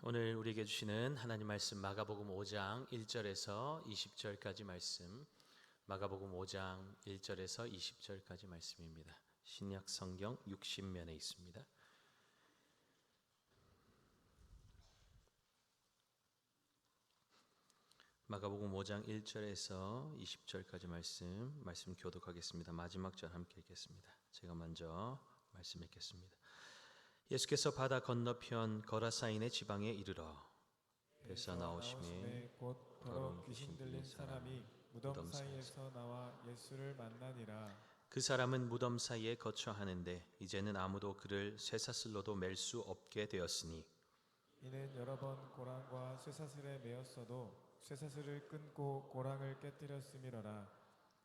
오늘 우리에게 주시는 하나님 말씀 마가복음 5장 1절에서 20절까지 말씀, 마가복음 5장 1절에서 20절까지 말씀입니다. 신약 성경 60면에 있습니다. 마가복음 5장 1절에서 20절까지 말씀 교독하겠습니다. 마지막 절 함께 읽겠습니다. 제가 먼저 말씀 읽겠습니다. 예수께서 바다 건너편 거라사인의 지방에 이르러 배에서 나오심에 곧 더러운 귀신 들린 사람이 무덤 사이에서 나와 예수를 만나니라. 그 사람은 무덤 사이에 거처하는데 이제는 아무도 그를 쇠사슬로도 맬 수 없게 되었으니 이는 여러 번 고랑과 쇠사슬에 매었어도 쇠사슬을 끊고 고랑을 깨뜨렸음이러라.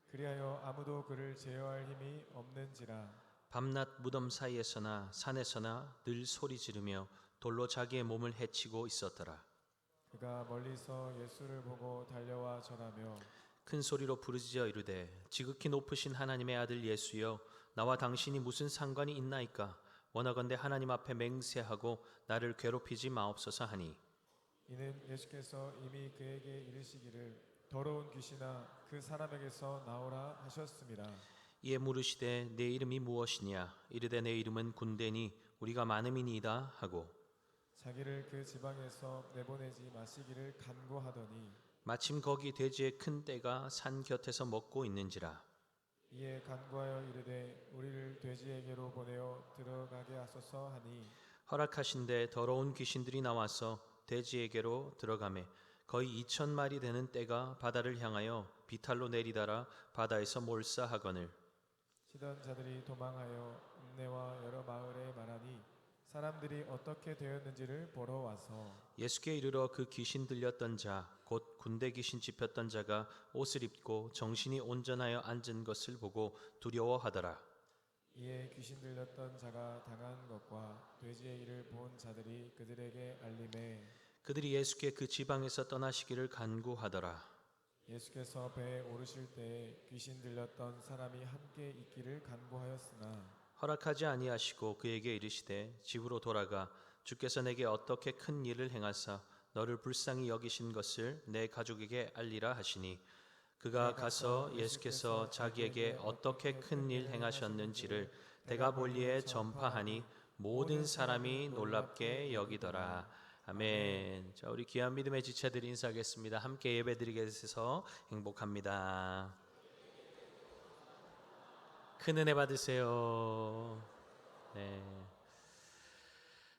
그리하여 아무도 그를 제어할 힘이 없는지라. 밤낮 무덤 사이에서나 산에서나 늘 소리 지르며 돌로 자기의 몸을 해치고 있었더라. 그가 멀리서 예수를 보고 달려와 절하며 큰 소리로 부르짖어 이르되 지극히 높으신 하나님의 아들 예수여, 나와 당신이 무슨 상관이 있나이까? 원하건대 하나님 앞에 맹세하고 나를 괴롭히지 마옵소서 하니, 이는 예수께서 이미 그에게 이르시기를 더러운 귀신아 그 사람에게서 나오라 하셨습니다. 이에 물으시되 내 이름이 무엇이냐? 이르되 내 이름은 군대니 우리가 많음이니이다 하고 자기를 그 지방에서 내보내지 마시기를 간구하더니 마침 거기 돼지의 큰 떼가 산 곁에서 먹고 있는지라. 이에 간구하여 이르되 우리를 돼지에게로 보내어 들어가게 하소서 하니 허락하신대 더러운 귀신들이 나와서 돼지에게로 들어가매 거의 2,000마리 되는 떼가 바다를 향하여 비탈로 내리다라 바다에서 몰사하거늘 치던 자들이 도망하여 읍내와 여러 마을에 말하니 사람들이 어떻게 되었는지를 보러 와서 예수께 이르러 그 귀신 들렸던 자 곧 군대 귀신 짚혔던 자가 옷을 입고 정신이 온전하여 앉은 것을 보고 두려워하더라. 이에 귀신 들렸던 자가 당한 것과 돼지의 일을 본 자들이 그들에게 알림해 그들이 예수께 그 지방에서 떠나시기를 간구하더라. 예수께서 배에 오르실 때에 귀신 들렸던 사람이 함께 있기를 간구하였으나 허락하지 아니하시고 그에게 이르시되 집으로 돌아가 주께서 내게 어떻게 큰 일을 행하사 너를 불쌍히 여기신 것을 내 가족에게 알리라 하시니 그가 가서 예수께서 자기에게 어떻게 큰 일 행하셨는지를 데가볼리에 전파하니 모든 사람이 놀랍게 여기더라. 아멘. 자, 우리 귀한 믿음의 지체들 인사하겠습니다. 함께 예배드리게 되셔서 행복합니다. 큰 은혜 받으세요. 네.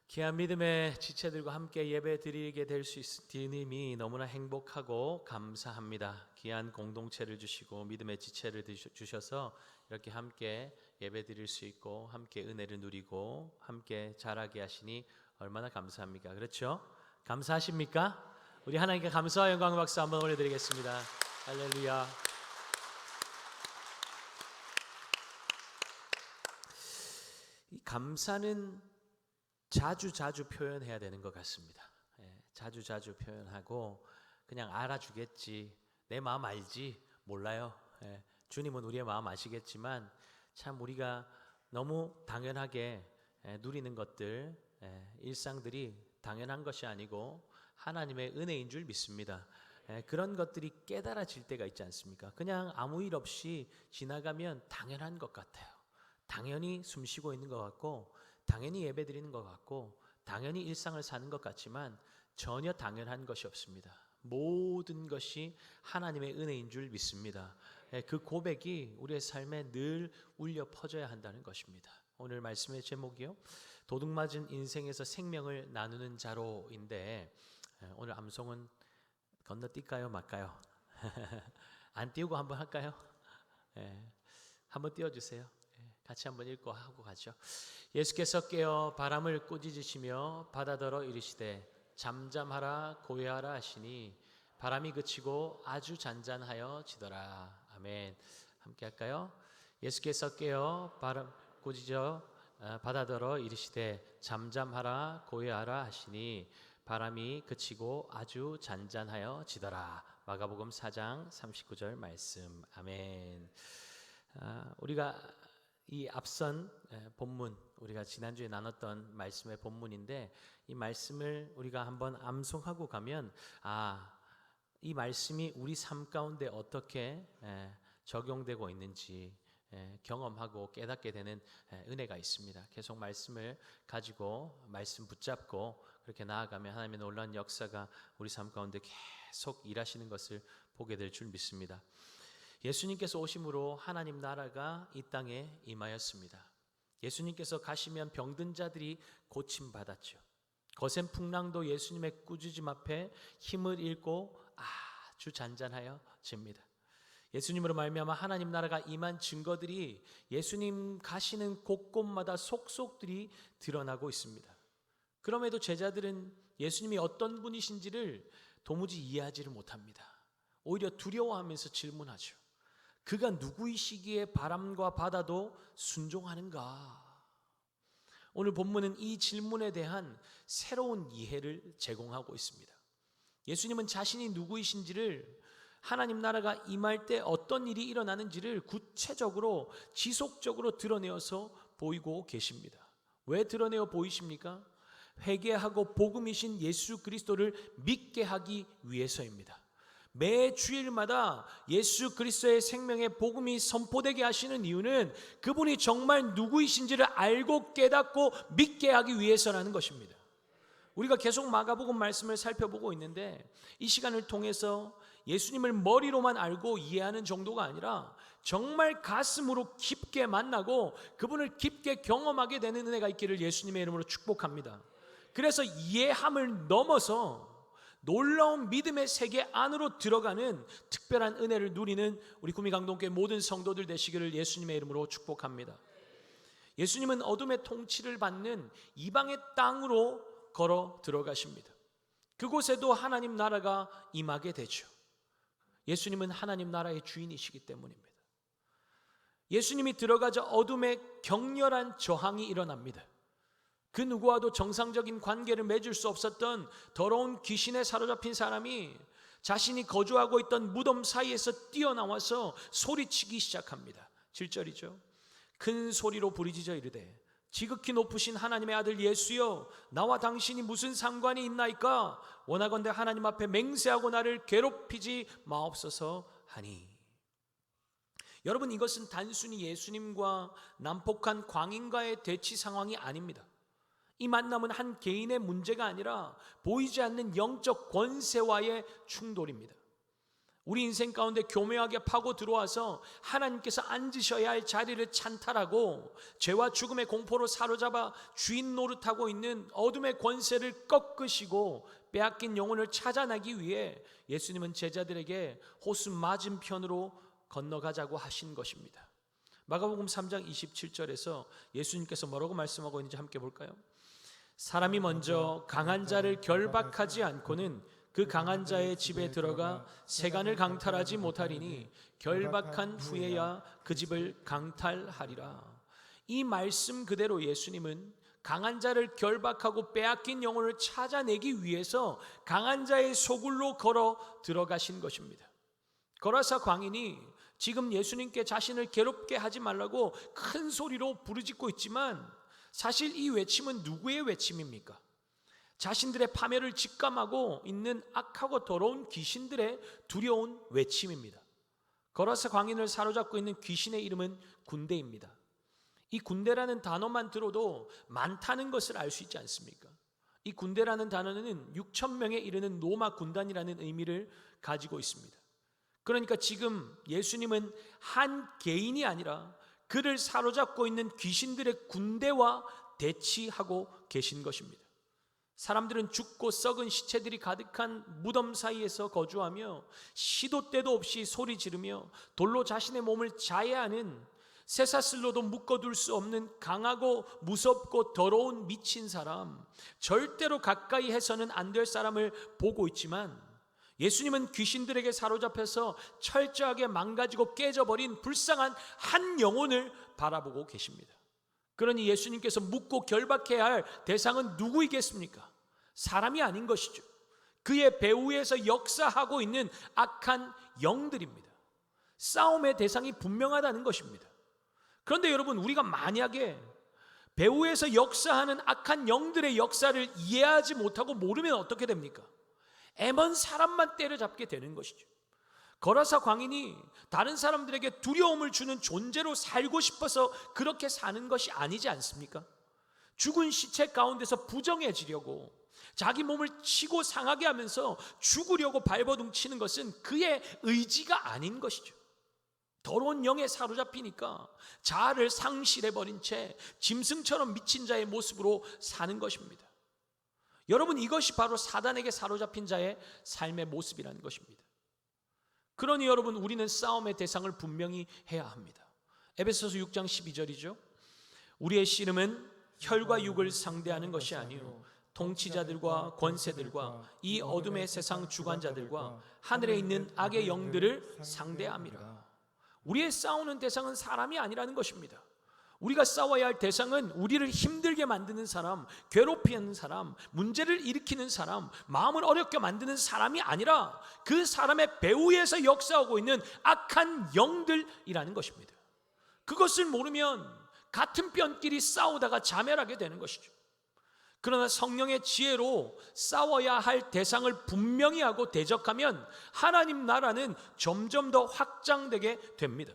귀한 믿음의 지체들과 함께 예배 드리게 될 수 있음이 너무나 행복하고 감사합니다. 귀한 공동체를 주시고 믿음의 지체를 주셔서 이렇게 함께 예배 드릴 수 있고 함께 은혜를 누리고 함께 자라게 하시니 얼마나 감사합니까? 그렇죠? 감사하십니까? 우리 하나님께 감사와 영광 박수 한번 올려드리겠습니다. 할렐루야. 이 감사는 자주 표현해야 되는 것 같습니다. 자주 표현하고 그냥 알아주겠지, 내 마음 알지, 몰라요. 주님은 우리의 마음 아시겠지만 참 우리가 너무 당연하게 누리는 것들, 일상들이 당연한 것이 아니고 하나님의 은혜인 줄 믿습니다. 그런 것들이 깨달아질 때가 있지 않습니까? 그냥 아무 일 없이 지나가면 당연한 것 같아요. 당연히 숨 쉬고 있는 것 같고 당연히 예배드리는 것 같고 당연히 일상을 사는 것 같지만 전혀 당연한 것이 없습니다. 모든 것이 하나님의 은혜인 줄 믿습니다. 그 고백이 우리의 삶에 늘 울려 퍼져야 한다는 것입니다. 오늘 말씀의 제목이요, 도둑맞은 인생에서 생명을 나누는 자로인데 오늘 암송은 건너뛸까요 말까요? 안 띄우고 한번 할까요? 한번 띄워주세요. 같이 한번 읽고 하고 가죠. 예수께서 깨어 바람을 꾸짖으시며 바다더러 이르시되 잠잠하라 고요하라 하시니 바람이 그치고 아주 잔잔하여 지더라. 아멘. 함께 할까요? 예수께서 깨어 바람 꾸짖어 바다더러 이르시되 잠잠하라 고요하라 하시니 바람이 그치고 아주 잔잔하여 지더라. 마가복음 4장 39절 말씀. 아멘. 우리가 이 앞선 본문 우리가 지난주에 나눴던 말씀의 본문인데 이 말씀을 우리가 한번 암송하고 가면 이 말씀이 우리 삶 가운데 어떻게 적용되고 있는지 경험하고 깨닫게 되는 은혜가 있습니다. 계속 말씀을 가지고 말씀 붙잡고 그렇게 나아가면 하나님의 놀라운 역사가 우리 삶 가운데 계속 일하시는 것을 보게 될 줄 믿습니다. 예수님께서 오심으로 하나님 나라가 이 땅에 임하였습니다. 예수님께서 가시면 병든 자들이 고침받았죠. 거센 풍랑도 예수님의 꾸짖음 앞에 힘을 잃고 아주 잔잔하여 집니다. 예수님으로 말미암아 하나님 나라가 임한 증거들이 예수님 가시는 곳곳마다 속속들이 드러나고 있습니다. 그럼에도 제자들은 예수님이 어떤 분이신지를 도무지 이해하지를 못합니다. 오히려 두려워하면서 질문하죠. 그가 누구이시기에 바람과 바다도 순종하는가? 오늘 본문은 이 질문에 대한 새로운 이해를 제공하고 있습니다. 예수님은 자신이 누구이신지를, 하나님 나라가 임할 때 어떤 일이 일어나는지를 구체적으로 지속적으로 드러내어서 보이고 계십니다. 왜 드러내어 보이십니까? 회개하고 복음이신 예수 그리스도를 믿게 하기 위해서입니다. 매 주일마다 예수 그리스도의 생명의 복음이 선포되게 하시는 이유는 그분이 정말 누구이신지를 알고 깨닫고 믿게 하기 위해서라는 것입니다. 우리가 계속 마가복음 말씀을 살펴보고 있는데 이 시간을 통해서 예수님을 머리로만 알고 이해하는 정도가 아니라 정말 가슴으로 깊게 만나고 그분을 깊게 경험하게 되는 은혜가 있기를 예수님의 이름으로 축복합니다. 그래서 이해함을 넘어서 놀라운 믿음의 세계 안으로 들어가는 특별한 은혜를 누리는 우리 구미강동교회 모든 성도들 되시기를 예수님의 이름으로 축복합니다. 예수님은 어둠의 통치를 받는 이방의 땅으로 걸어 들어가십니다. 그곳에도 하나님 나라가 임하게 되죠. 예수님은 하나님 나라의 주인이시기 때문입니다. 예수님이 들어가자 어둠의 격렬한 저항이 일어납니다. 그 누구와도 정상적인 관계를 맺을 수 없었던 더러운 귀신에 사로잡힌 사람이 자신이 거주하고 있던 무덤 사이에서 뛰어나와서 소리치기 시작합니다. 7절이죠. 큰 소리로 부르짖어 이르되 지극히 높으신 하나님의 아들 예수여, 나와 당신이 무슨 상관이 있나이까? 원하건대 하나님 앞에 맹세하고 나를 괴롭히지 마옵소서 하니. 여러분, 이것은 단순히 예수님과 난폭한 광인과의 대치 상황이 아닙니다. 이 만남은 한 개인의 문제가 아니라 보이지 않는 영적 권세와의 충돌입니다. 우리 인생 가운데 교묘하게 파고 들어와서 하나님께서 앉으셔야 할 자리를 찬탈하고 죄와 죽음의 공포로 사로잡아 주인 노릇하고 있는 어둠의 권세를 꺾으시고 빼앗긴 영혼을 찾아내기 위해 예수님은 제자들에게 호수 맞은편으로 건너가자고 하신 것입니다. 마가복음 3장 27절에서 예수님께서 뭐라고 말씀하고 있는지 함께 볼까요? 사람이 먼저 강한 자를 결박하지 않고는 그 강한 자의 집에 들어가 세간을 강탈하지 못하리니 결박한 후에야 그 집을 강탈하리라. 이 말씀 그대로 예수님은 강한 자를 결박하고 빼앗긴 영혼을 찾아내기 위해서 강한 자의 소굴로 걸어 들어가신 것입니다. 거라사 광인이 지금 예수님께 자신을 괴롭게 하지 말라고 큰 소리로 부르짖고 있지만 사실 이 외침은 누구의 외침입니까? 자신들의 파멸을 직감하고 있는 악하고 더러운 귀신들의 두려운 외침입니다. 거라사 광인을 사로잡고 있는 귀신의 이름은 군대입니다. 이 군대라는 단어만 들어도 많다는 것을 알 수 있지 않습니까? 이 군대라는 단어는 6천 명에 이르는 로마 군단이라는 의미를 가지고 있습니다. 그러니까 지금 예수님은 한 개인이 아니라 그를 사로잡고 있는 귀신들의 군대와 대치하고 계신 것입니다. 사람들은 죽고 썩은 시체들이 가득한 무덤 사이에서 거주하며 시도 때도 없이 소리 지르며 돌로 자신의 몸을 자해하는 쇠사슬로도 묶어둘 수 없는 강하고 무섭고 더러운 미친 사람, 절대로 가까이 해서는 안 될 사람을 보고 있지만 예수님은 귀신들에게 사로잡혀서 철저하게 망가지고 깨져버린 불쌍한 한 영혼을 바라보고 계십니다. 그러니 예수님께서 묻고 결박해야 할 대상은 누구이겠습니까? 사람이 아닌 것이죠. 그의 배후에서 역사하고 있는 악한 영들입니다. 싸움의 대상이 분명하다는 것입니다. 그런데 여러분, 우리가 만약에 배후에서 역사하는 악한 영들의 역사를 이해하지 못하고 모르면 어떻게 됩니까? 애먼 사람만 때려잡게 되는 것이죠. 거라사 광인이 다른 사람들에게 두려움을 주는 존재로 살고 싶어서 그렇게 사는 것이 아니지 않습니까? 죽은 시체 가운데서 부정해지려고 자기 몸을 치고 상하게 하면서 죽으려고 발버둥 치는 것은 그의 의지가 아닌 것이죠. 더러운 영에 사로잡히니까 자아를 상실해버린 채 짐승처럼 미친 자의 모습으로 사는 것입니다. 여러분, 이것이 바로 사단에게 사로잡힌 자의 삶의 모습이라는 것입니다. 그러니 여러분, 우리는 싸움의 대상을 분명히 해야 합니다. 에베소서 6장 12절이죠. 우리의 씨름은 혈과 육을 상대하는 것이 아니요 통치자들과 권세들과 이 어둠의 세상 주관자들과 하늘에 있는 악의 영들을 상대함이라. 우리의 싸우는 대상은 사람이 아니라는 것입니다. 우리가 싸워야 할 대상은 우리를 힘들게 만드는 사람, 괴롭히는 사람, 문제를 일으키는 사람, 마음을 어렵게 만드는 사람이 아니라 그 사람의 배후에서 역사하고 있는 악한 영들이라는 것입니다. 그것을 모르면 같은 뼈끼리 싸우다가 자멸하게 되는 것이죠. 그러나 성령의 지혜로 싸워야 할 대상을 분명히 하고 대적하면 하나님 나라는 점점 더 확장되게 됩니다.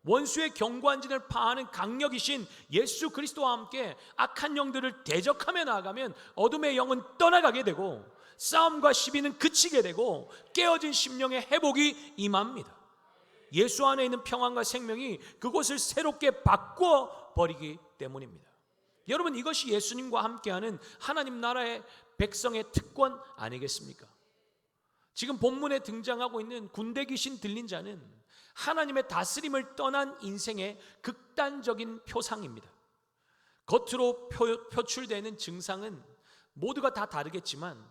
원수의 견고한 진을 파하는 강력이신 예수 그리스도와 함께 악한 영들을 대적하며 나아가면 어둠의 영은 떠나가게 되고 싸움과 시비는 그치게 되고 깨어진 심령의 회복이 임합니다. 예수 안에 있는 평안과 생명이 그곳을 새롭게 바꿔 버리기 때문입니다. 여러분, 이것이 예수님과 함께하는 하나님 나라의 백성의 특권 아니겠습니까? 지금 본문에 등장하고 있는 군대 귀신 들린 자는 하나님의 다스림을 떠난 인생의 극단적인 표상입니다. 겉으로 표출되는 증상은 모두가 다 다르겠지만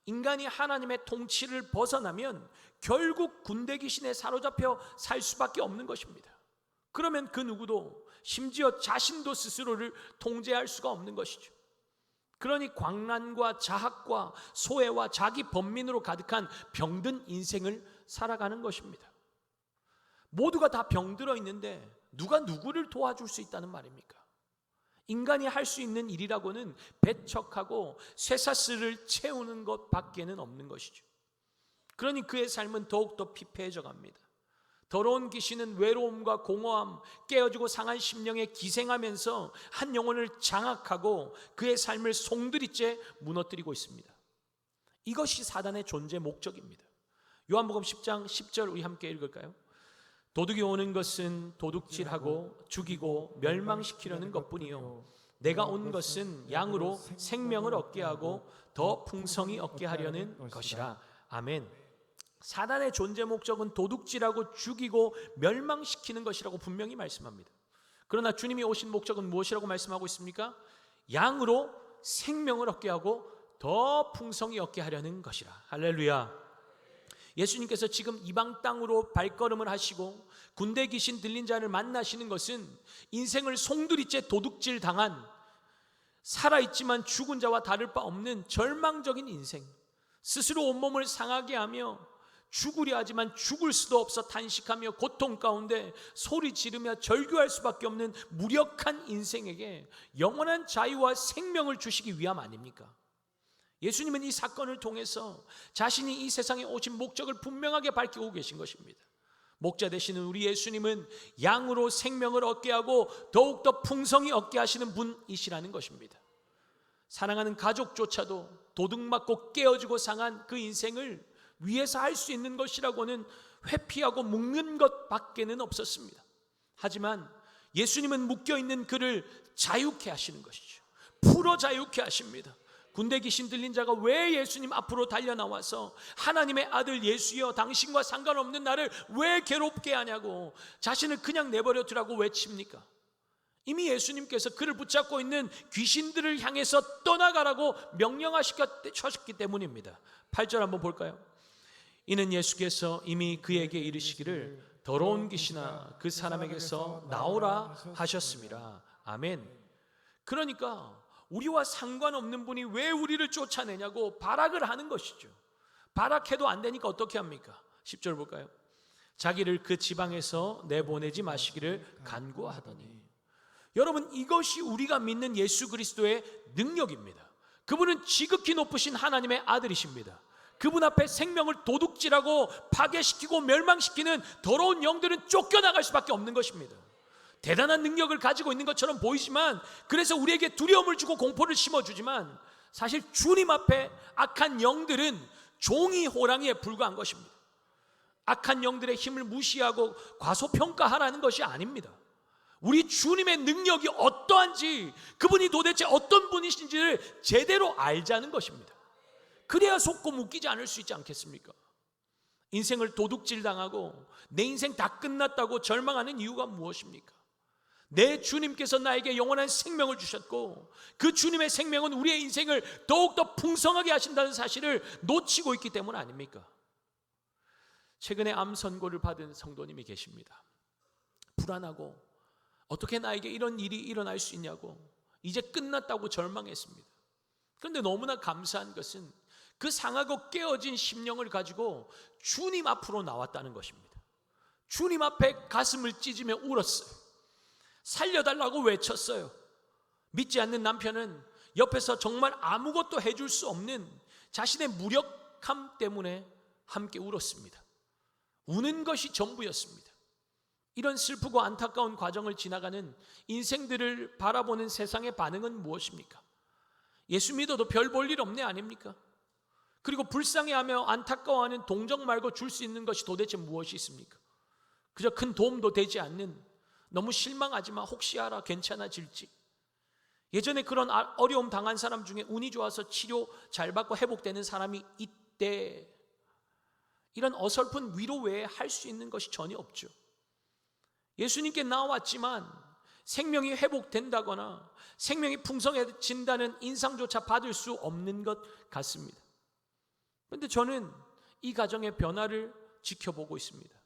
인간이 하나님의 통치를 벗어나면 결국 군대 귀신에 사로잡혀 살 수밖에 없는 것입니다. 그러면 그 누구도, 심지어 자신도 스스로를 통제할 수가 없는 것이죠. 그러니 광란과 자학과 소외와 자기 번민으로 가득한 병든 인생을 살아가는 것입니다. 모두가 다 병들어 있는데 누가 누구를 도와줄 수 있다는 말입니까? 인간이 할 수 있는 일이라고는 배척하고 쇠사슬을 채우는 것밖에는 없는 것이죠. 그러니 그의 삶은 더욱더 피폐해져 갑니다. 더러운 귀신은 외로움과 공허함, 깨어지고 상한 심령에 기생하면서 한 영혼을 장악하고 그의 삶을 송두리째 무너뜨리고 있습니다. 이것이 사단의 존재 목적입니다. 요한복음 10장 10절 우리 함께 읽을까요? 도둑이 오는 것은 도둑질하고 죽이고 멸망시키려는 것뿐이요 내가 온 것은 양으로 생명을 얻게 하고 더 풍성히 얻게 하려는 것이라. 아멘. 사단의 존재 목적은 도둑질하고 죽이고 멸망시키는 것이라고 분명히 말씀합니다. 그러나 주님이 오신 목적은 무엇이라고 말씀하고 있습니까? 양으로 생명을 얻게 하고 더 풍성히 얻게 하려는 것이라. 할렐루야. 예수님께서 지금 이방 땅으로 발걸음을 하시고 군대 귀신 들린 자를 만나시는 것은 인생을 송두리째 도둑질 당한, 살아있지만 죽은 자와 다를 바 없는 절망적인 인생, 스스로 온몸을 상하게 하며 죽으려 하지만 죽을 수도 없어 탄식하며 고통 가운데 소리 지르며 절규할 수밖에 없는 무력한 인생에게 영원한 자유와 생명을 주시기 위함 아닙니까? 예수님은 이 사건을 통해서 자신이 이 세상에 오신 목적을 분명하게 밝히고 계신 것입니다. 목자 되시는 우리 예수님은 양으로 생명을 얻게 하고 더욱더 풍성히 얻게 하시는 분이시라는 것입니다. 사랑하는 가족조차도 도둑맞고 깨어지고 상한 그 인생을 위해서 할 수 있는 것이라고는 회피하고 묶는 것밖에는 없었습니다. 하지만 예수님은 묶여있는 그를 자유케 하시는 것이죠. 풀어 자유케 하십니다. 군대 귀신 들린 자가 왜 예수님 앞으로 달려나와서 하나님의 아들 예수여 당신과 상관없는 나를 왜 괴롭게 하냐고 자신을 그냥 내버려 두라고 외칩니까? 이미 예수님께서 그를 붙잡고 있는 귀신들을 향해서 떠나가라고 명령하셨기 때문입니다. 8절 한번 볼까요? 이는 예수께서 이미 그에게 이르시기를 더러운 귀신아 그 사람에게서 나오라 하셨습니다. 아멘. 그러니까 우리와 상관없는 분이 왜 우리를 쫓아내냐고 발악을 하는 것이죠. 발악해도 안 되니까 어떻게 합니까? 10절 볼까요? 자기를 그 지방에서 내보내지 마시기를 간구하더니. 여러분, 이것이 우리가 믿는 예수 그리스도의 능력입니다. 그분은 지극히 높으신 하나님의 아들이십니다. 그분 앞에 생명을 도둑질하고 파괴시키고 멸망시키는 더러운 영들은 쫓겨나갈 수밖에 없는 것입니다. 대단한 능력을 가지고 있는 것처럼 보이지만, 그래서 우리에게 두려움을 주고 공포를 심어주지만, 사실 주님 앞에 악한 영들은 종이 호랑이에 불과한 것입니다. 악한 영들의 힘을 무시하고 과소평가하라는 것이 아닙니다. 우리 주님의 능력이 어떠한지, 그분이 도대체 어떤 분이신지를 제대로 알자는 것입니다. 그래야 속고 묶이지 않을 수 있지 않겠습니까? 인생을 도둑질 당하고 내 인생 다 끝났다고 절망하는 이유가 무엇입니까? 내 주님께서 나에게 영원한 생명을 주셨고, 그 주님의 생명은 우리의 인생을 더욱더 풍성하게 하신다는 사실을 놓치고 있기 때문 아닙니까? 최근에 암 선고를 받은 성도님이 계십니다. 불안하고 어떻게 나에게 이런 일이 일어날 수 있냐고 이제 끝났다고 절망했습니다. 그런데 너무나 감사한 것은 그 상하고 깨어진 심령을 가지고 주님 앞으로 나왔다는 것입니다. 주님 앞에 가슴을 찢으며 울었어요. 살려달라고 외쳤어요. 믿지 않는 남편은 옆에서 정말 아무것도 해줄 수 없는 자신의 무력함 때문에 함께 울었습니다. 우는 것이 전부였습니다. 이런 슬프고 안타까운 과정을 지나가는 인생들을 바라보는 세상의 반응은 무엇입니까? 예수 믿어도 별 볼 일 없네 아닙니까? 그리고 불쌍해하며 안타까워하는 동정 말고 줄 수 있는 것이 도대체 무엇이 있습니까? 그저 큰 도움도 되지 않는, 너무 실망하지만 혹시 알아 괜찮아질지. 예전에 그런 어려움 당한 사람 중에 운이 좋아서 치료 잘 받고 회복되는 사람이 있대. 이런 어설픈 위로 외에 할 수 있는 것이 전혀 없죠. 예수님께 나왔지만 생명이 회복된다거나 생명이 풍성해진다는 인상조차 받을 수 없는 것 같습니다. 그런데 저는 이 가정의 변화를 지켜보고 있습니다.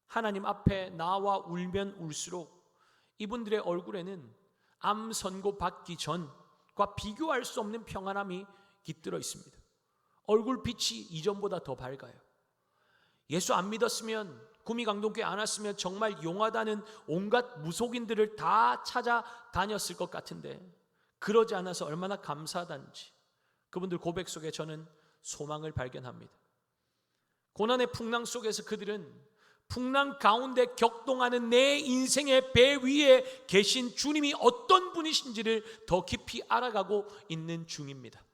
하나님 앞에 나와 울면 울수록 이분들의 얼굴에는 암 선고 받기 전과 비교할 수 없는 평안함이 깃들어 있습니다. 얼굴 빛이 이전보다 더 밝아요. 예수 안 믿었으면, 구미강동교회 안 왔으면 정말 용하다는 온갖 무속인들을 다 찾아다녔을 것 같은데, 그러지 않아서 얼마나 감사하단지 그분들 고백 속에 저는 소망을 발견합니다. 고난의 풍랑 속에서 그들은 풍랑 가운데 격동하는 내 인생의 배 위에 계신 주님이 어떤 분이신지를 더 깊이 알아가고 있는 중입니다.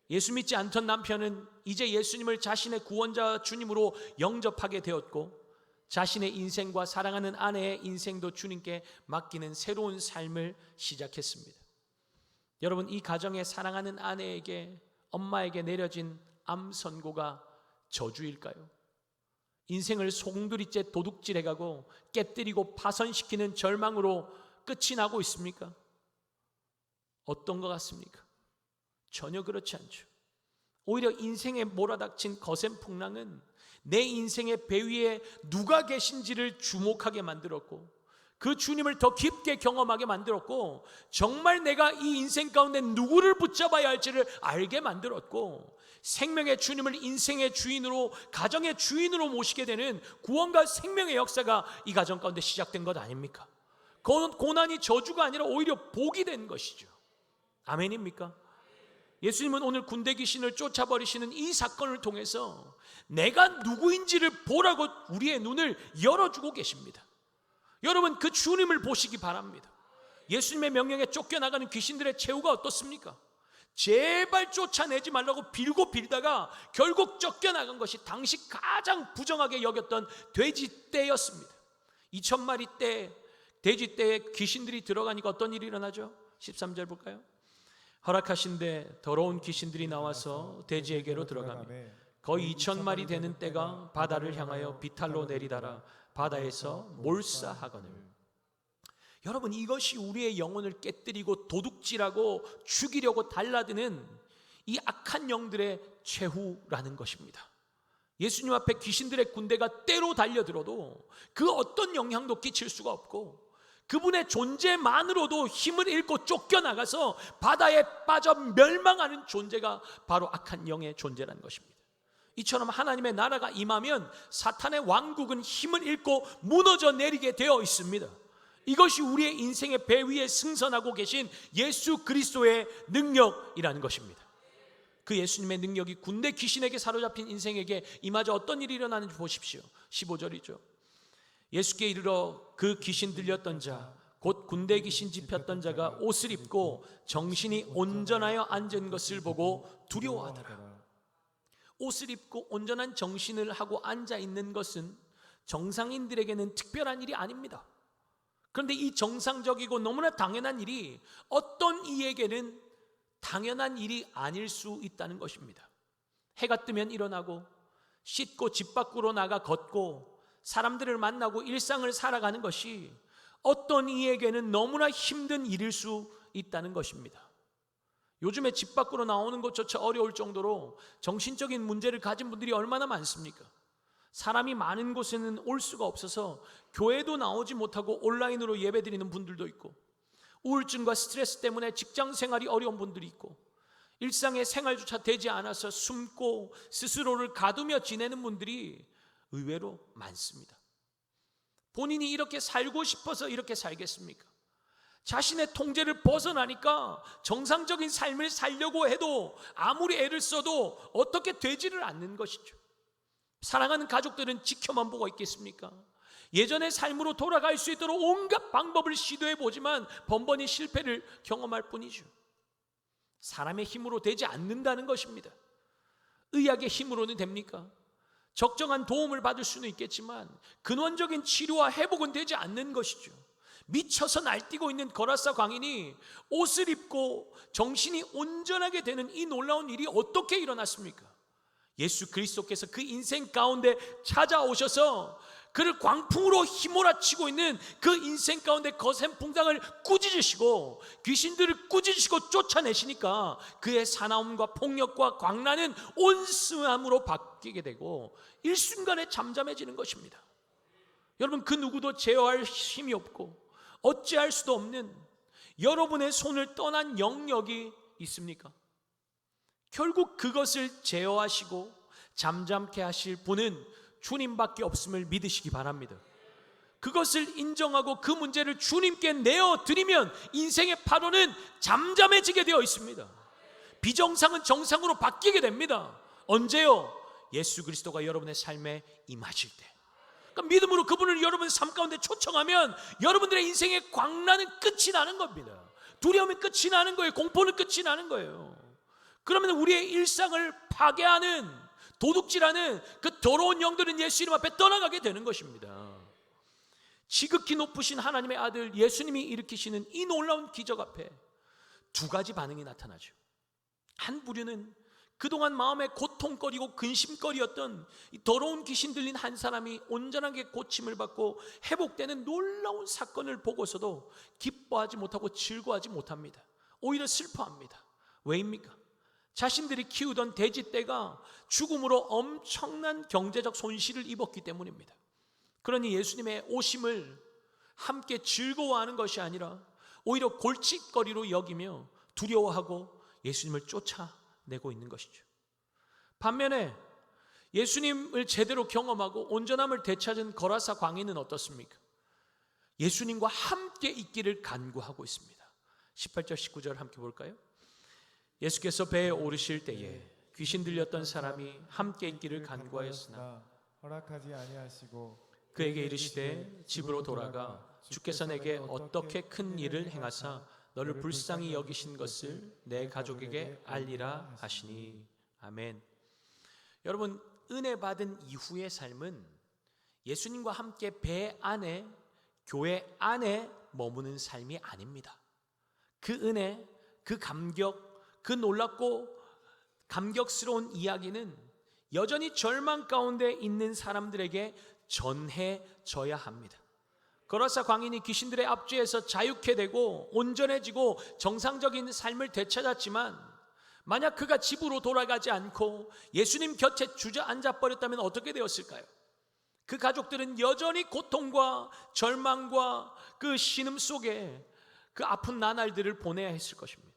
예수 믿지 않던 남편은 이제 예수님을 자신의 구원자 주님으로 영접하게 되었고, 자신의 인생과 사랑하는 아내의 인생도 주님께 맡기는 새로운 삶을 시작했습니다. 여러분, 이 가정의 사랑하는 아내에게, 엄마에게 내려진 암 선고가 저주일까요? 인생을 송두리째 도둑질해가고 깨뜨리고 파손시키는 절망으로 끝이 나고 있습니까? 어떤 것 같습니까? 전혀 그렇지 않죠. 오히려 인생에 몰아닥친 거센 풍랑은 내 인생의 배 위에 누가 계신지를 주목하게 만들었고, 그 주님을 더 깊게 경험하게 만들었고, 정말 내가 이 인생 가운데 누구를 붙잡아야 할지를 알게 만들었고, 생명의 주님을 인생의 주인으로, 가정의 주인으로 모시게 되는 구원과 생명의 역사가 이 가정 가운데 시작된 것 아닙니까? 고난이 저주가 아니라 오히려 복이 된 것이죠. 아멘입니까? 예수님은 오늘 군대 귀신을 쫓아버리시는 이 사건을 통해서 내가 누구인지를 보라고 우리의 눈을 열어주고 계십니다. 여러분, 그 주님을 보시기 바랍니다. 예수님의 명령에 쫓겨나가는 귀신들의 최후가 어떻습니까? 제발 쫓아내지 말라고 빌고 빌다가 결국 쫓겨나간 것이 당시 가장 부정하게 여겼던 돼지떼였습니다. 2000마리 떼, 돼지떼에 귀신들이 들어가니까 어떤 일이 일어나죠? 13절 볼까요? 허락하신데 더러운 귀신들이 나와서 돼지에게로 들어가며 거의 2000마리 되는 떼가 바다를 향하여 비탈로 내리다라 바다에서 몰사하거늘. 여러분, 이것이 우리의 영혼을 깨뜨리고 도둑질하고 죽이려고 달라드는 이 악한 영들의 최후라는 것입니다. 예수님 앞에 귀신들의 군대가 때로 달려들어도 그 어떤 영향도 끼칠 수가 없고, 그분의 존재만으로도 힘을 잃고 쫓겨나가서 바다에 빠져 멸망하는 존재가 바로 악한 영의 존재라는 것입니다. 이처럼 하나님의 나라가 임하면 사탄의 왕국은 힘을 잃고 무너져 내리게 되어 있습니다. 이것이 우리의 인생의 배 위에 승선하고 계신 예수 그리스도의 능력이라는 것입니다. 그 예수님의 능력이 군대 귀신에게 사로잡힌 인생에게 이마저 어떤 일이 일어나는지 보십시오. 15절이죠. 예수께 이르러 그 귀신 들렸던 자 곧 군대 귀신 집혔던 자가 옷을 입고 정신이 온전하여 앉은 것을 보고 두려워하더라. 옷을 입고 온전한 정신을 하고 앉아 있는 것은 정상인들에게는 특별한 일이 아닙니다. 그런데 이 정상적이고 너무나 당연한 일이 어떤 이에게는 당연한 일이 아닐 수 있다는 것입니다. 해가 뜨면 일어나고 씻고 집 밖으로 나가 걷고 사람들을 만나고 일상을 살아가는 것이 어떤 이에게는 너무나 힘든 일일 수 있다는 것입니다. 요즘에 집 밖으로 나오는 것조차 어려울 정도로 정신적인 문제를 가진 분들이 얼마나 많습니까? 사람이 많은 곳에는 올 수가 없어서 교회도 나오지 못하고 온라인으로 예배드리는 분들도 있고, 우울증과 스트레스 때문에 직장 생활이 어려운 분들이 있고, 일상의 생활조차 되지 않아서 숨고 스스로를 가두며 지내는 분들이 의외로 많습니다. 본인이 이렇게 살고 싶어서 이렇게 살겠습니까? 자신의 통제를 벗어나니까 정상적인 삶을 살려고 해도 아무리 애를 써도 어떻게 되지를 않는 것이죠. 사랑하는 가족들은 지켜만 보고 있겠습니까? 예전의 삶으로 돌아갈 수 있도록 온갖 방법을 시도해 보지만 번번이 실패를 경험할 뿐이죠. 사람의 힘으로 되지 않는다는 것입니다. 의학의 힘으로는 됩니까? 적정한 도움을 받을 수는 있겠지만 근원적인 치료와 회복은 되지 않는 것이죠. 미쳐서 날뛰고 있는 거라사 광인이 옷을 입고 정신이 온전하게 되는 이 놀라운 일이 어떻게 일어났습니까? 예수 그리스도께서 그 인생 가운데 찾아오셔서 그를 광풍으로 휘몰아치고 있는 그 인생 가운데 거센 풍랑을 꾸짖으시고 귀신들을 꾸짖으시고 쫓아내시니까 그의 사나움과 폭력과 광란은 온순함으로 바뀌게 되고 일순간에 잠잠해지는 것입니다. 여러분, 그 누구도 제어할 힘이 없고 어찌할 수도 없는 여러분의 손을 떠난 영역이 있습니까? 결국 그것을 제어하시고 잠잠케 하실 분은 주님밖에 없음을 믿으시기 바랍니다. 그것을 인정하고 그 문제를 주님께 내어드리면 인생의 파도는 잠잠해지게 되어 있습니다. 비정상은 정상으로 바뀌게 됩니다. 언제요? 예수 그리스도가 여러분의 삶에 임하실 때. 그러니까 믿음으로 그분을 여러분의 삶 가운데 초청하면 여러분들의 인생의 광란은 끝이 나는 겁니다. 두려움이 끝이 나는 거예요. 공포는 끝이 나는 거예요. 그러면 우리의 일상을 파괴하는 도둑질하는 그 더러운 영들은 예수 이름 앞에 떠나가게 되는 것입니다. 지극히 높으신 하나님의 아들 예수님이 일으키시는 이 놀라운 기적 앞에 두 가지 반응이 나타나죠. 한 부류는 그동안 마음에 고통거리고 근심거리였던 이 더러운 귀신 들린 한 사람이 온전하게 고침을 받고 회복되는 놀라운 사건을 보고서도 기뻐하지 못하고 즐거워하지 못합니다. 오히려 슬퍼합니다. 왜입니까? 자신들이 키우던 돼지떼가 죽음으로 엄청난 경제적 손실을 입었기 때문입니다. 그러니 예수님의 오심을 함께 즐거워하는 것이 아니라 오히려 골칫거리로 여기며 두려워하고 예수님을 쫓아내고 있는 것이죠. 반면에 예수님을 제대로 경험하고 온전함을 되찾은 거라사 광인은 어떻습니까? 예수님과 함께 있기를 간구하고 있습니다. 18절 19절 함께 볼까요? 예수께서 배에 오르실 때에 귀신 들렸던 사람이 함께 있기를 간구하였으나 허락하지 아니하시고 그에게 이르시되 집으로 돌아가 주께서 내게 어떻게 큰 일을 행하사 너를 불쌍히 여기신 것을 내 가족에게 알리라 하시니. 아멘. 여러분, 은혜 받은 이후의 삶은 예수님과 함께 배 안에, 교회 안에 머무는 삶이 아닙니다. 그 은혜, 그 감격, 그 놀랍고 감격스러운 이야기는 여전히 절망 가운데 있는 사람들에게 전해져야 합니다. 거라사 광인이 귀신들의 압제에서 자유케 되고 온전해지고 정상적인 삶을 되찾았지만 만약 그가 집으로 돌아가지 않고 예수님 곁에 주저앉아 버렸다면 어떻게 되었을까요? 그 가족들은 여전히 고통과 절망과 그 신음 속에 그 아픈 나날들을 보내야 했을 것입니다.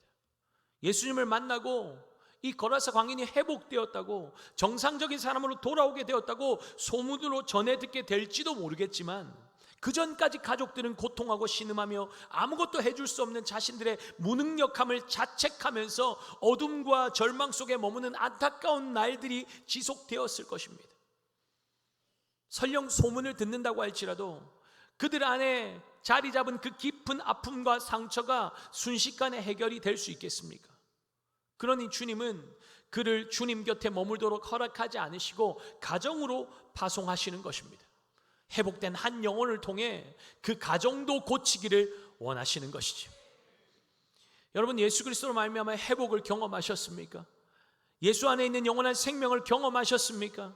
예수님을 만나고 이 거라사 광인이 회복되었다고, 정상적인 사람으로 돌아오게 되었다고 소문으로 전해 듣게 될지도 모르겠지만 그전까지 가족들은 고통하고 신음하며 아무것도 해줄 수 없는 자신들의 무능력함을 자책하면서 어둠과 절망 속에 머무는 안타까운 날들이 지속되었을 것입니다. 설령 소문을 듣는다고 할지라도 그들 안에 자리 잡은 그 깊은 아픔과 상처가 순식간에 해결이 될 수 있겠습니까? 그러니 주님은 그를 주님 곁에 머물도록 허락하지 않으시고 가정으로 파송하시는 것입니다. 회복된 한 영혼을 통해 그 가정도 고치기를 원하시는 것이죠. 여러분, 예수 그리스도로 말미암아 회복을 경험하셨습니까? 예수 안에 있는 영원한 생명을 경험하셨습니까?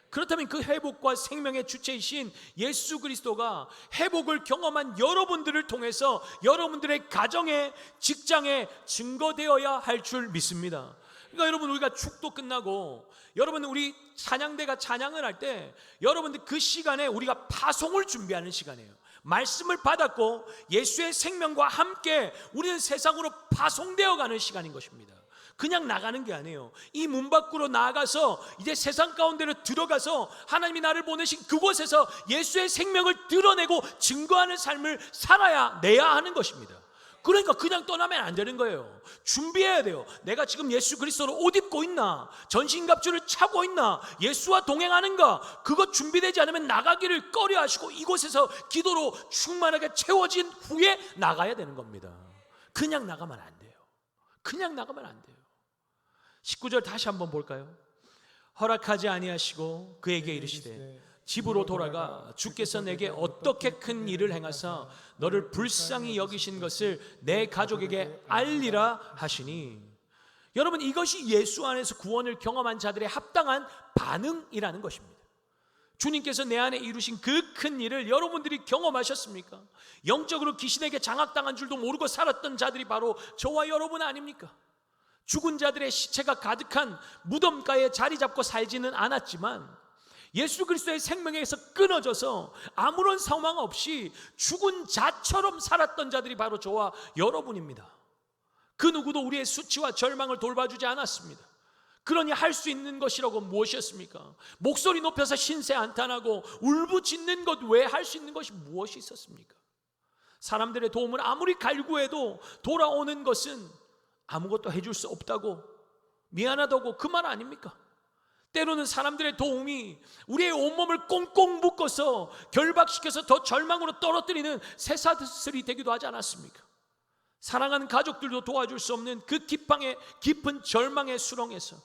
그렇다면 그 회복과 생명의 주체이신 예수 그리스도가 회복을 경험한 여러분들을 통해서 여러분들의 가정에, 직장에 증거되어야 할 줄 믿습니다. 그러니까 여러분, 우리가 축도 끝나고 여러분 우리 찬양대가 찬양을 할 때 여러분들 그 시간에 우리가 파송을 준비하는 시간이에요. 말씀을 받았고 예수의 생명과 함께 우리는 세상으로 파송되어 가는 시간인 것입니다. 그냥 나가는 게 아니에요. 이 문 밖으로 나아가서 이제 세상 가운데로 들어가서 하나님이 나를 보내신 그곳에서 예수의 생명을 드러내고 증거하는 삶을 살아야 내야 하는 것입니다. 그러니까 그냥 떠나면 안 되는 거예요. 준비해야 돼요. 내가 지금 예수 그리스도로 옷 입고 있나? 전신갑주를 차고 있나? 예수와 동행하는가? 그것 준비되지 않으면 나가기를 꺼려 하시고 이곳에서 기도로 충만하게 채워진 후에 나가야 되는 겁니다. 그냥 나가면 안 돼요. 그냥 나가면 안 돼요. 19절 다시 한번 볼까요? 허락하지 아니하시고 그에게 이르시되 집으로 돌아가 주께서 내게 어떻게 큰 일을 행하사 너를 불쌍히 여기신 것을 내 가족에게 알리라 하시니. 여러분, 이것이 예수 안에서 구원을 경험한 자들의 합당한 반응이라는 것입니다. 주님께서 내 안에 이루신 그 큰 일을 여러분들이 경험하셨습니까? 영적으로 귀신에게 장악당한 줄도 모르고 살았던 자들이 바로 저와 여러분 아닙니까? 죽은 자들의 시체가 가득한 무덤가에 자리 잡고 살지는 않았지만 예수 그리스도의 생명에서 끊어져서 아무런 상황 없이 죽은 자처럼 살았던 자들이 바로 저와 여러분입니다. 그 누구도 우리의 수치와 절망을 돌봐주지 않았습니다. 그러니 할 수 있는 것이라고 무엇이었습니까? 목소리 높여서 신세 한탄하고 울부짖는 것 외에 할 수 있는 것이 무엇이 있었습니까? 사람들의 도움을 아무리 갈구해도 돌아오는 것은 아무것도 해줄 수 없다고, 미안하다고, 그 말 아닙니까? 때로는 사람들의 도움이 우리의 온몸을 꽁꽁 묶어서 결박시켜서 더 절망으로 떨어뜨리는 쇠사슬이 되기도 하지 않았습니까? 사랑하는 가족들도 도와줄 수 없는 그 깊은 절망의 수렁에서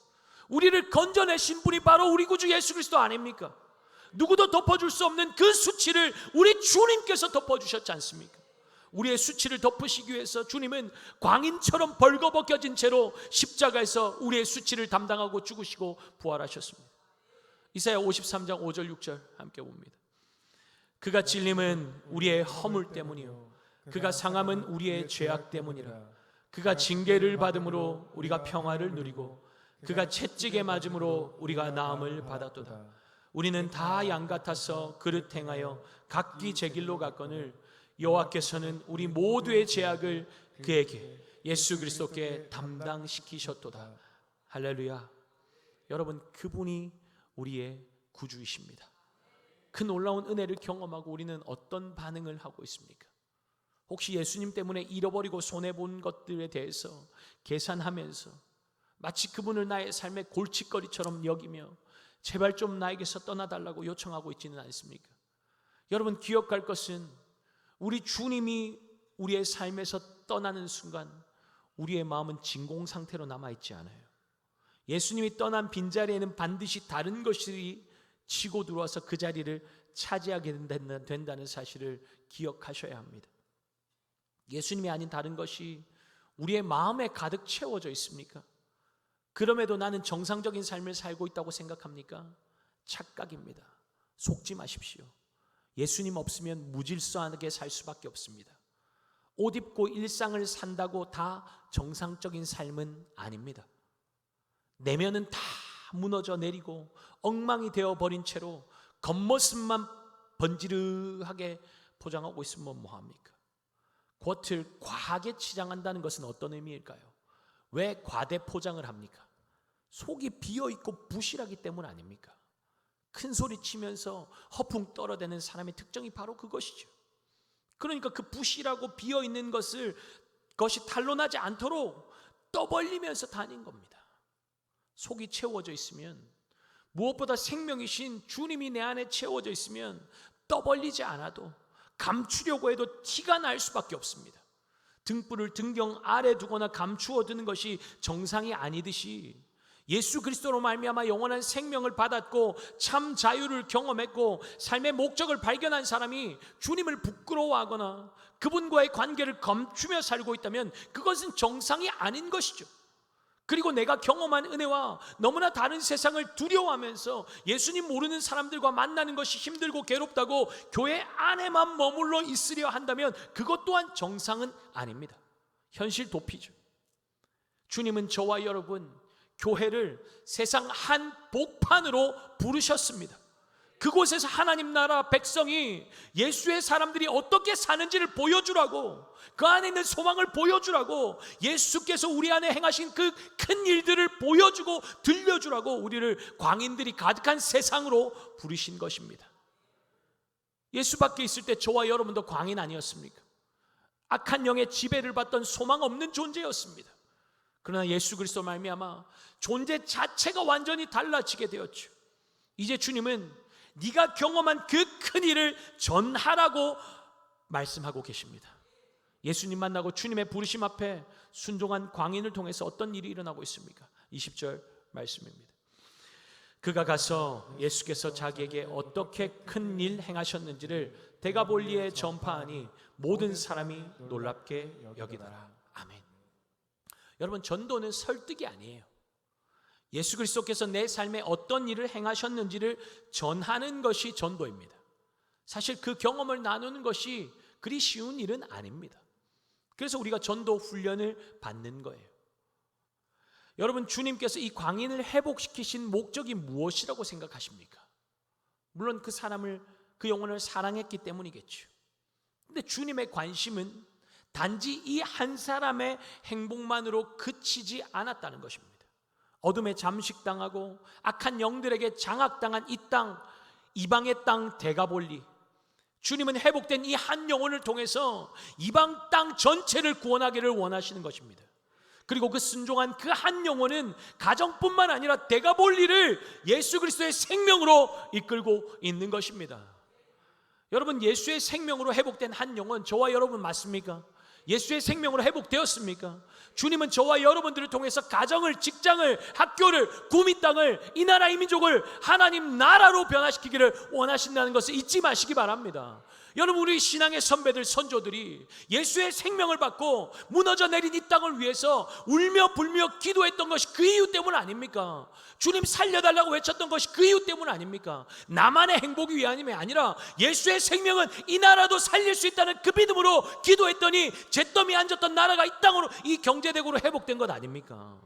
우리를 건져내신 분이 바로 우리 구주 예수 그리스도 아닙니까? 누구도 덮어줄 수 없는 그 수치를 우리 주님께서 덮어주셨지 않습니까? 우리의 수치를 덮으시기 위해서 주님은 광인처럼 벌거벗겨진 채로 십자가에서 우리의 수치를 담당하고 죽으시고 부활하셨습니다. 이사야 53장 5절 6절 함께 봅니다. 그가 찔림은 우리의 허물 때문이요 그가 상함은 우리의 죄악 때문이라. 그가 징계를 받음으로 우리가 평화를 누리고 그가 채찍에 맞음으로 우리가 나음을 받았도다. 우리는 다 양 같아서 그릇 행하여 각기 제 길로 갔거늘 여호와께서는 우리 모두의 죄악을 그에게 예수 그리스도께 담당시키셨도다. 할렐루야. 여러분, 그분이 우리의 구주이십니다. 그 놀라운 은혜를 경험하고 우리는 어떤 반응을 하고 있습니까? 혹시 예수님 때문에 잃어버리고 손해본 것들에 대해서 계산하면서 마치 그분을 나의 삶의 골칫거리처럼 여기며 제발 좀 나에게서 떠나달라고 요청하고 있지는 않습니까? 여러분, 기억할 것은 우리 주님이 우리의 삶에서 떠나는 순간 우리의 마음은 진공 상태로 남아있지 않아요. 예수님이 떠난 빈자리에는 반드시 다른 것이 치고 들어와서 그 자리를 차지하게 된다는 사실을 기억하셔야 합니다. 예수님이 아닌 다른 것이 우리의 마음에 가득 채워져 있습니까? 그럼에도 나는 정상적인 삶을 살고 있다고 생각합니까? 착각입니다. 속지 마십시오. 예수님 없으면 무질서하게 살 수밖에 없습니다. 옷 입고 일상을 산다고 다 정상적인 삶은 아닙니다. 내면은 다 무너져 내리고 엉망이 되어버린 채로 겉모습만 번지르하게 포장하고 있으면 뭐합니까? 겉을 과하게 치장한다는 것은 어떤 의미일까요? 왜 과대 포장을 합니까? 속이 비어있고 부실하기 때문 아닙니까? 큰 소리 치면서 허풍 떨어대는 사람의 특징이 바로 그것이죠. 그러니까 그 부실하고 비어있는 것이 탄로나지 않도록 떠벌리면서 다닌 겁니다. 속이 채워져 있으면, 무엇보다 생명이신 주님이 내 안에 채워져 있으면 떠벌리지 않아도, 감추려고 해도 티가 날 수밖에 없습니다. 등불을 등경 아래 두거나 감추어 두는 것이 정상이 아니듯이, 예수 그리스도로 말미암아 영원한 생명을 받았고 참 자유를 경험했고 삶의 목적을 발견한 사람이 주님을 부끄러워하거나 그분과의 관계를 감추며 살고 있다면 그것은 정상이 아닌 것이죠. 그리고 내가 경험한 은혜와 너무나 다른 세상을 두려워하면서 예수님 모르는 사람들과 만나는 것이 힘들고 괴롭다고 교회 안에만 머물러 있으려 한다면 그것 또한 정상은 아닙니다. 현실 도피죠. 주님은 저와 여러분, 교회를 세상 한복판으로 부르셨습니다. 그곳에서 하나님 나라 백성이 예수의 사람들이 어떻게 사는지를 보여주라고, 그 안에 있는 소망을 보여주라고, 예수께서 우리 안에 행하신 그 큰 일들을 보여주고 들려주라고 우리를 광인들이 가득한 세상으로 부르신 것입니다. 예수 밖에 있을 때 저와 여러분도 광인 아니었습니까? 악한 영의 지배를 받던 소망 없는 존재였습니다. 그러나 예수 그리스도 말미암아 존재 자체가 완전히 달라지게 되었죠. 이제 주님은 네가 경험한 그 큰 일을 전하라고 말씀하고 계십니다. 예수님 만나고 주님의 부르심 앞에 순종한 광인을 통해서 어떤 일이 일어나고 있습니까? 20절 말씀입니다. 그가 가서 예수께서 자기에게 어떻게 큰 일 행하셨는지를 데가볼리에 전파하니 모든 사람이 놀랍게 여기더라. 아멘. 여러분, 전도는 설득이 아니에요. 예수 그리스도께서 내 삶에 어떤 일을 행하셨는지를 전하는 것이 전도입니다. 사실 그 경험을 나누는 것이 그리 쉬운 일은 아닙니다. 그래서 우리가 전도 훈련을 받는 거예요. 여러분, 주님께서 이 광인을 회복시키신 목적이 무엇이라고 생각하십니까? 물론 그 사람을, 그 영혼을 사랑했기 때문이겠죠. 근데 주님의 관심은 단지 이 한 사람의 행복만으로 그치지 않았다는 것입니다. 어둠에 잠식당하고 악한 영들에게 장악당한 이 땅, 이방의 땅 데가볼리, 주님은 회복된 이 한 영혼을 통해서 이방 땅 전체를 구원하기를 원하시는 것입니다. 그리고 그 순종한 그 한 영혼은 가정뿐만 아니라 데가볼리를 예수 그리스도의 생명으로 이끌고 있는 것입니다. 여러분, 예수의 생명으로 회복된 한 영혼, 저와 여러분 맞습니까? 예수의 생명으로 회복되었습니까? 주님은 저와 여러분들을 통해서 가정을, 직장을, 학교를, 구미 땅을, 이 나라 이 민족을 하나님 나라로 변화시키기를 원하신다는 것을 잊지 마시기 바랍니다. 여러분, 우리 신앙의 선배들, 선조들이 예수의 생명을 받고 무너져 내린 이 땅을 위해서 울며 불며 기도했던 것이 그 이유 때문 아닙니까? 주님 살려달라고 외쳤던 것이 그 이유 때문 아닙니까? 나만의 행복이 위함이 아니라 예수의 생명은 이 나라도 살릴 수 있다는 그 믿음으로 기도했더니 잿더미에 앉았던 나라가 이 땅으로, 이 경제대국으로 회복된 것 아닙니까?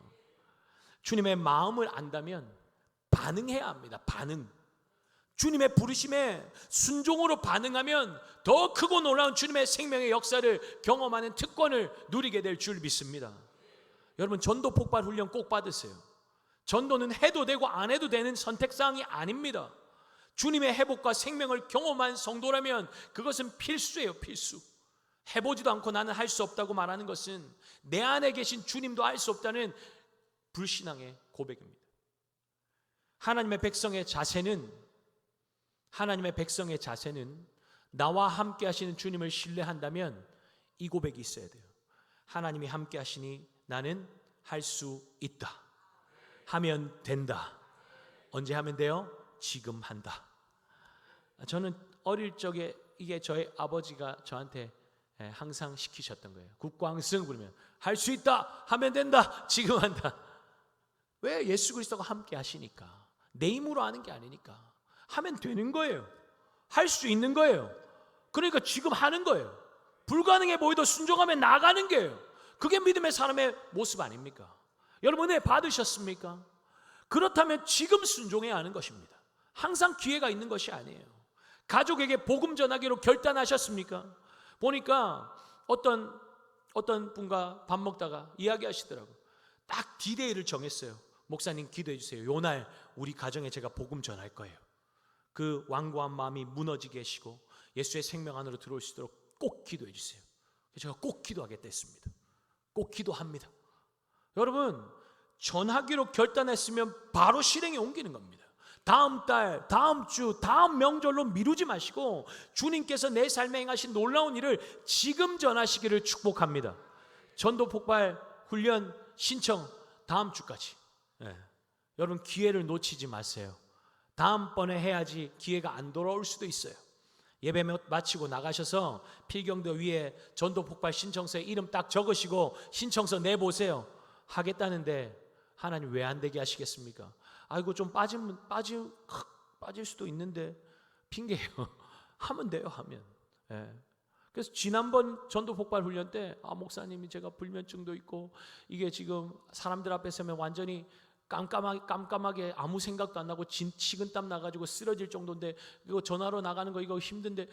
주님의 마음을 안다면 반응해야 합니다. 반응. 주님의 부르심에 순종으로 반응하면 더 크고 놀라운 주님의 생명의 역사를 경험하는 특권을 누리게 될 줄 믿습니다. 여러분, 전도 폭발 훈련 꼭 받으세요. 전도는 해도 되고 안 해도 되는 선택사항이 아닙니다. 주님의 회복과 생명을 경험한 성도라면 그것은 필수예요. 필수. 해보지도 않고 나는 할 수 없다고 말하는 것은 내 안에 계신 주님도 할 수 없다는 불신앙의 고백입니다. 하나님의 백성의 자세는 나와 함께 하시는 주님을 신뢰한다면 이 고백이 있어야 돼요. 하나님이 함께 하시니 나는 할 수 있다. 하면 된다. 언제 하면 돼요? 지금 한다. 저는 어릴 적에 이게 저희 아버지가 저한테 항상 시키셨던 거예요. 국광승 부르면 할 수 있다. 하면 된다. 지금 한다. 왜? 예수 그리스도가 함께 하시니까. 내 힘으로 하는 게 아니니까. 하면 되는 거예요. 할 수 있는 거예요. 그러니까 지금 하는 거예요. 불가능해 보이도 순종하면 나가는 거예요. 그게 믿음의 사람의 모습 아닙니까? 여러분, 은혜 받으셨습니까? 그렇다면 지금 순종해야 하는 것입니다. 항상 기회가 있는 것이 아니에요. 가족에게 복음 전하기로 결단하셨습니까? 보니까 어떤 분과 밥 먹다가 이야기하시더라고요. 딱 디데이를 정했어요. 목사님 기도해 주세요. 요날 우리 가정에 제가 복음 전할 거예요. 그 완고한 마음이 무너지게 하시고 예수의 생명 안으로 들어올 수 있도록 꼭 기도해 주세요. 제가 꼭 기도하겠다 했습니다. 꼭 기도합니다. 여러분, 전하기로 결단했으면 바로 실행에 옮기는 겁니다. 다음 달, 다음 주, 다음 명절로 미루지 마시고 주님께서 내 삶에 행하신 놀라운 일을 지금 전하시기를 축복합니다. 전도 폭발 훈련 신청 다음 주까지. 여러분, 기회를 놓치지 마세요. 다음번에 해야지 기회가 안 돌아올 수도 있어요. 예배 마치고 나가셔서 필경도 위에 전도 폭발 신청서에 이름 딱 적으시고 신청서 내보세요. 하겠다는데 하나님 왜 안 되게 하시겠습니까? 아이고 좀 빠질 수도 있는데 핑계예요. 하면 돼요. 하면. 그래서 지난번 전도 폭발 훈련 때 목사님이 제가 불면증도 있고 이게 지금 사람들 앞에 서면 완전히 깜깜하게 아무 생각도 안 나고 식은땀 나가지고 쓰러질 정도인데 이거 전화로 나가는 거 이거 힘든데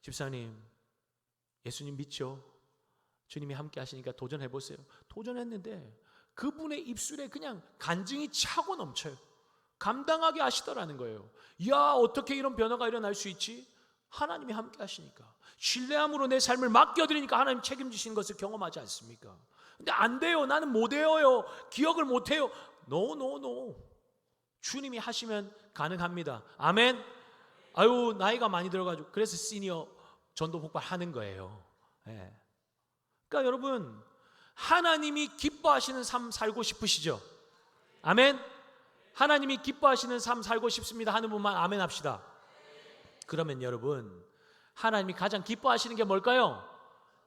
집사님 예수님 믿죠? 주님이 함께 하시니까 도전해보세요. 도전했는데 그분의 입술에 그냥 간증이 차고 넘쳐요. 감당하게 하시더라는 거예요. 야, 어떻게 이런 변화가 일어날 수 있지? 하나님이 함께 하시니까. 신뢰함으로 내 삶을 맡겨드리니까 하나님 책임지시는 것을 경험하지 않습니까? 근데 안 돼요. 나는 못 외워요. 기억을 못 해요. No. 주님이 하시면 가능합니다. 아멘. 아유, 나이가 많이 들어가지고 그래서 시니어 전도 폭발 하는 거예요. 그러니까 여러분, 하나님이 기뻐하시는 삶 살고 싶으시죠? 아멘. 하나님이 기뻐하시는 삶 살고 싶습니다 하는 분만 아멘 합시다. 그러면 여러분, 하나님이 가장 기뻐하시는 게 뭘까요?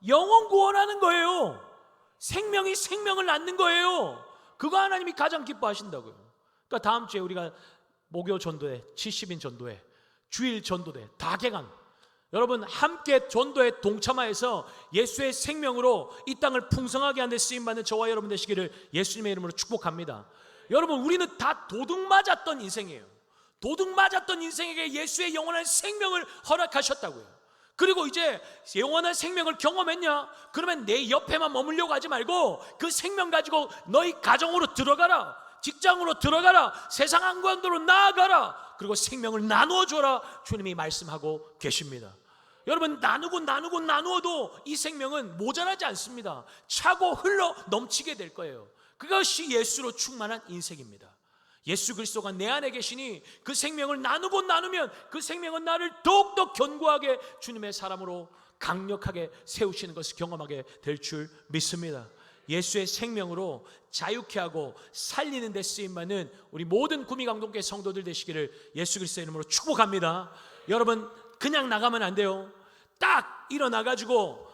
영혼 구원하는 거예요. 생명이 생명을 낳는 거예요. 그거 하나님이 가장 기뻐하신다고요. 그러니까 다음 주에 우리가 목요 전도회, 70인 전도회, 주일 전도회 다 개강. 여러분 함께 전도에 동참하여서 예수의 생명으로 이 땅을 풍성하게 하는 데 쓰임받는 저와 여러분 되시기를 예수님의 이름으로 축복합니다. 여러분, 우리는 다 도둑 맞았던 인생이에요. 도둑 맞았던 인생에게 예수의 영원한 생명을 허락하셨다고요. 그리고 이제 영원한 생명을 경험했냐? 그러면 내 옆에만 머물려고 하지 말고 그 생명 가지고 너희 가정으로 들어가라, 직장으로 들어가라, 세상 한가운데로 나아가라, 그리고 생명을 나누어줘라 주님이 말씀하고 계십니다. 여러분, 나누어도 이 생명은 모자라지 않습니다. 차고 흘러 넘치게 될 거예요. 그것이 예수로 충만한 인생입니다. 예수 그리스도가 내 안에 계시니 그 생명을 나누면 그 생명은 나를 더욱더 견고하게 주님의 사람으로 강력하게 세우시는 것을 경험하게 될 줄 믿습니다. 예수의 생명으로 자유케 하고 살리는 데 쓰임받는 우리 모든 구미강동교회 성도들 되시기를 예수 그리스도의 이름으로 축복합니다. 여러분, 그냥 나가면 안 돼요. 딱 일어나가지고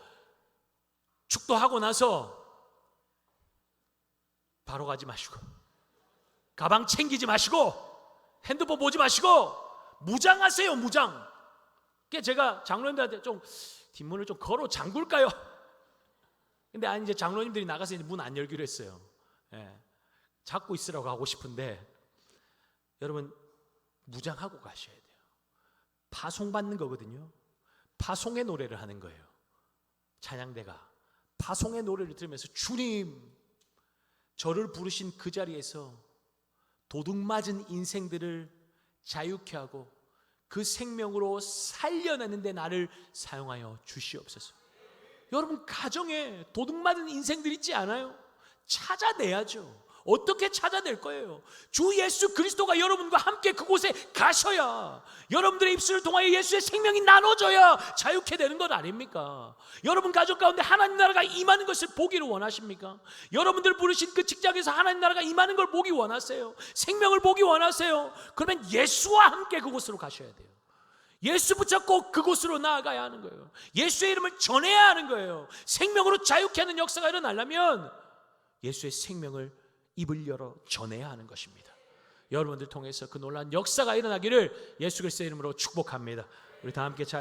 축도하고 나서 바로 가지 마시고, 가방 챙기지 마시고, 핸드폰 보지 마시고 무장하세요. 무장. 그게 제가 장로님들한테 좀 뒷문을 좀 걸어 잠글까요? 근데 이제 장로님들이 나가서 이제 문 안 열기로 했어요. 잡고 있으라고 하고 싶은데 여러분, 무장하고 가셔야 돼요. 파송받는 거거든요. 파송의 노래를 하는 거예요. 찬양대가 파송의 노래를 들으면서 주님, 저를 부르신 그 자리에서 도둑맞은 인생들을 자유케 하고 그 생명으로 살려내는데 나를 사용하여 주시옵소서. 여러분, 가정에 도둑맞은 인생들 있지 않아요? 찾아내야죠. 어떻게 찾아낼 거예요? 주 예수 그리스도가 여러분과 함께 그곳에 가셔야, 여러분들의 입술을 통하여 예수의 생명이 나눠져야 자유케 되는 것 아닙니까? 여러분 가족 가운데 하나님 나라가 임하는 것을 보기를 원하십니까? 여러분들 부르신 그 직장에서 하나님 나라가 임하는 걸 보기 원하세요? 생명을 보기 원하세요? 그러면 예수와 함께 그곳으로 가셔야 돼요. 예수 붙잡고 그곳으로 나아가야 하는 거예요. 예수의 이름을 전해야 하는 거예요. 생명으로 자유케 하는 역사가 일어나려면 예수의 생명을 입을 열어 전해야 하는 것입니다. 여러분들 통해서 그 놀라운 역사가 일어나기를 예수 그리스도의 이름으로 축복합니다. 우리 다 함께 자리